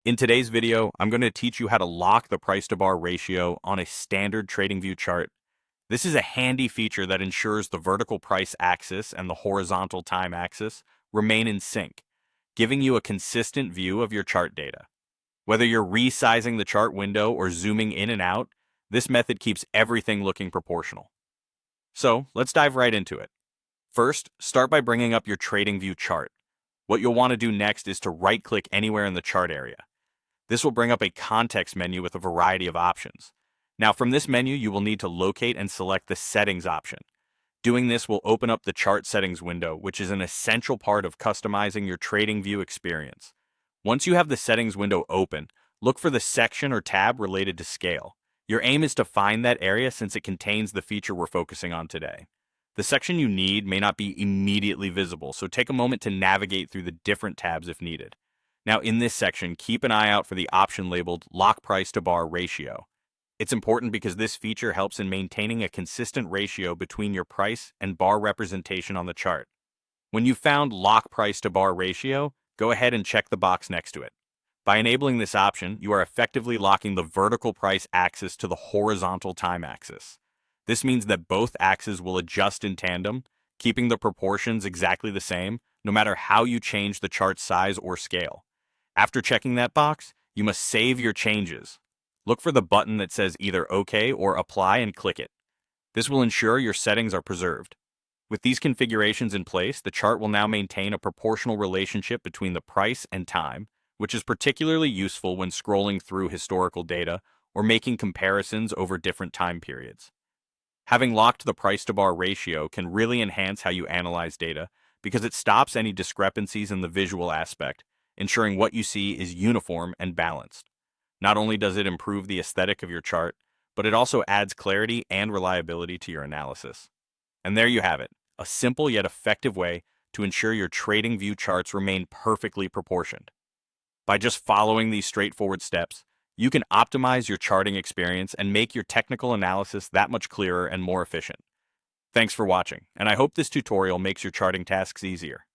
In today's video, I'm going to teach you how to lock the price to bar ratio on a standard TradingView chart. This is a handy feature that ensures the vertical price axis and the horizontal time axis remain in sync, giving you a consistent view of your chart data. Whether you're resizing the chart window or zooming in and out, this method keeps everything looking proportional. So let's dive right into it. First, start by bringing up your TradingView chart. What you'll want to do next is to right-click anywhere in the chart area. This will bring up a context menu with a variety of options. Now from this menu, you will need to locate and select the settings option. Doing this will open up the chart settings window, which is an essential part of customizing your TradingView experience. Once you have the settings window open, look for the section or tab related to scale. Your aim is to find that area since it contains the feature we're focusing on today. The section you need may not be immediately visible, so take a moment to navigate through the different tabs if needed. Now in this section, keep an eye out for the option labeled Lock Price to Bar Ratio. It's important because this feature helps in maintaining a consistent ratio between your price and bar representation on the chart. When you've found Lock Price to Bar Ratio, go ahead and check the box next to it. By enabling this option, you are effectively locking the vertical price axis to the horizontal time axis. This means that both axes will adjust in tandem, keeping the proportions exactly the same, no matter how you change the chart's size or scale. After checking that box, you must save your changes. Look for the button that says either OK or Apply and click it. This will ensure your settings are preserved. With these configurations in place, the chart will now maintain a proportional relationship between the price and time, which is particularly useful when scrolling through historical data or making comparisons over different time periods. Having locked the price to bar ratio can really enhance how you analyze data because it stops any discrepancies in the visual aspect, ensuring what you see is uniform and balanced. Not only does it improve the aesthetic of your chart, but it also adds clarity and reliability to your analysis. And there you have it, a simple yet effective way to ensure your TradingView charts remain perfectly proportioned. By just following these straightforward steps, you can optimize your charting experience and make your technical analysis that much clearer and more efficient. Thanks for watching, and I hope this tutorial makes your charting tasks easier.